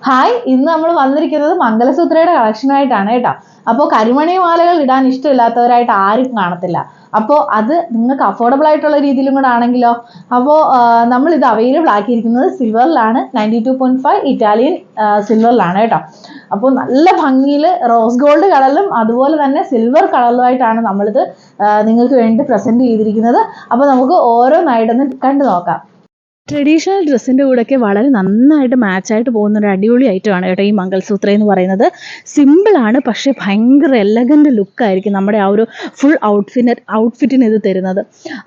Hi, ഇന്ന് നമ്മൾ വന്നിരിക്കുന്നത് മംഗലസൂത്രയുടെ കളക്ഷനായിട്ടാണ് കേട്ടോ. അപ്പോൾ കരിമണി മാലകൾ ഇടാൻ ഇഷ്ടമില്ലാത്തവരായിട്ട് ആരും കാണത്തില്ല. അപ്പോൾ അത് നിങ്ങൾക്ക് അഫോർഡബിൾ ആയിട്ടുള്ള രീതിയിലും കൂടെ ആണെങ്കിലോ. അപ്പോൾ നമ്മളിത് അവൈലബിൾ ആക്കിയിരിക്കുന്നത് സിൽവറിലാണ്, 92.5 ഇറ്റാലിയൻ സിൽവറിലാണ് കേട്ടോ. അപ്പോൾ നല്ല ഭംഗിയിൽ റോസ് ഗോൾഡ് കളറിലും അതുപോലെ തന്നെ സിൽവർ കളറിലുമായിട്ടാണ് നമ്മളിത് നിങ്ങൾക്ക് വേണ്ടി പ്രസൻറ്റ് ചെയ്തിരിക്കുന്നത്. അപ്പോൾ നമുക്ക് ഓരോന്നായിട്ടൊന്ന് കണ്ടു നോക്കാം. ട്രഡീഷണൽ ഡ്രസ്സിൻ്റെ കൂടെയൊക്കെ വളരെ നന്നായിട്ട് മാച്ചായിട്ട് പോകുന്നൊരു അടിപൊളി ഐറ്റമാണ് കേട്ടോ ഈ മംഗൾസൂത്ര എന്ന് പറയുന്നത്. സിമ്പിളാണ്, പക്ഷേ ഭയങ്കര എലഗൻറ്റ് ലുക്കായിരിക്കും നമ്മുടെ ആ ഒരു ഫുൾ ഔട്ട്ഫിറ്റിന് ഇത് തരുന്നത്.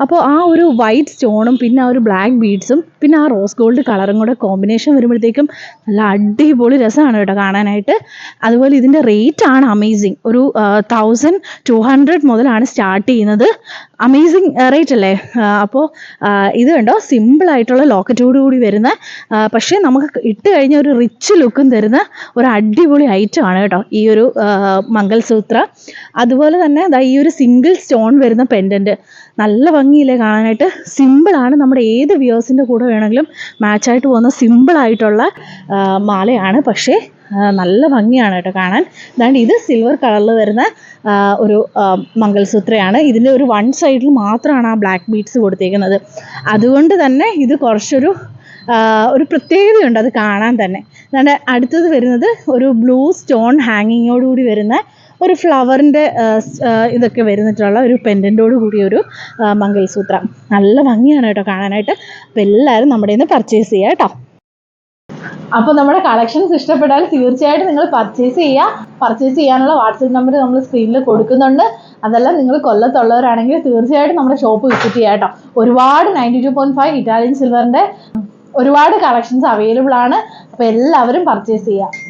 അപ്പോൾ ആ ഒരു വൈറ്റ് സ്റ്റോണും പിന്നെ ആ ഒരു ബ്ലാക്ക് ബീഡ്സും പിന്നെ ആ റോസ് ഗോൾഡ് കളറും കൂടെ കോമ്പിനേഷൻ വരുമ്പോഴത്തേക്കും നല്ല അടിപൊളി രസമാണ് കേട്ടോ കാണാനായിട്ട്. അതുപോലെ ഇതിൻ്റെ റേറ്റാണ് അമേസിങ്. ഒരു 1200 മുതലാണ് സ്റ്റാർട്ട് ചെയ്യുന്നത്. അമേസിങ് റേറ്റ് അല്ലേ. അപ്പോൾ ഇത് കണ്ടോ, സിമ്പിളായിട്ടുള്ള ലോക്കറ്റോടു കൂടി വരുന്ന, പക്ഷേ നമുക്ക് ഇട്ട് കഴിഞ്ഞ ഒരു റിച്ച് ലുക്കും തരുന്ന ഒരു അടിപൊളി ഐറ്റം ആണ് കേട്ടോ ഈ ഒരു മംഗൾസൂത്ര. അതുപോലെ തന്നെ ഈ ഒരു സിംഗിൾ സ്റ്റോൺ വരുന്ന പെൻഡൻറ്റ് നല്ല ഭംഗിയില്ലേ കാണാനായിട്ട്. സിമ്പിളാണ്, നമ്മുടെ ഏത് വ്യൂവേഴ്സിൻ്റെ കൂടെ വേണമെങ്കിലും മാച്ചായിട്ട് പോകുന്ന സിമ്പിളായിട്ടുള്ള മാലയാണ്, പക്ഷേ നല്ല ഭംഗിയാണ് കേട്ടോ കാണാൻ. അതാണ്ട് ഇത് സിൽവർ കളറിൽ വരുന്ന ഒരു മംഗൾസൂത്രയാണ്. ഇതിൻ്റെ ഒരു വൺ സൈഡിൽ മാത്രമാണ് ആ ബ്ലാക്ക് ബീഡ്സ് കൊടുത്തേക്കുന്നത്. അതുകൊണ്ട് തന്നെ ഇത് കുറച്ചൊരു പ്രത്യേകതയുണ്ട് അത് കാണാൻ തന്നെ. അതാണ്ട് അടുത്തത് വരുന്നത് ഒരു ബ്ലൂ സ്റ്റോൺ ഹാങ്ങിങ്ങോടുകൂടി വരുന്ന ഒരു ഫ്ലവറിൻ്റെ ഇതൊക്കെ വരുന്നിട്ടുള്ള ഒരു പെൻഡൻറ്റോട് കൂടിയ ഒരു മംഗൾസൂത്ര. നല്ല ഭംഗിയാണ് കേട്ടോ കാണാനായിട്ട്. അപ്പോൾ എല്ലാവരും നമ്മുടെ നിന്ന് പർച്ചേസ് ചെയ്യുക കേട്ടോ. അപ്പോൾ നമ്മുടെ കളക്ഷൻസ് ഇഷ്ടപ്പെട്ടാൽ തീർച്ചയായിട്ടും നിങ്ങൾ പർച്ചേസ് ചെയ്യുക. പർച്ചേസ് ചെയ്യാനുള്ള വാട്സപ്പ് നമ്പർ നമ്മൾ സ്ക്രീനിൽ കൊടുക്കുന്നുണ്ട്. അതെല്ലാം നിങ്ങൾ കൊല്ലത്തുള്ളവരാണെങ്കിൽ തീർച്ചയായിട്ടും നമ്മുടെ ഷോപ്പ് വിസിറ്റ് ചെയ്യുക കേട്ടോ. ഒരുപാട് 92.5 ഇറ്റാലിയൻ സിൽവറിൻ്റെ ഒരുപാട് കളക്ഷൻസ് അവൈലബിൾ ആണ്. അപ്പോൾ എല്ലാവരും പർച്ചേസ് ചെയ്യുക.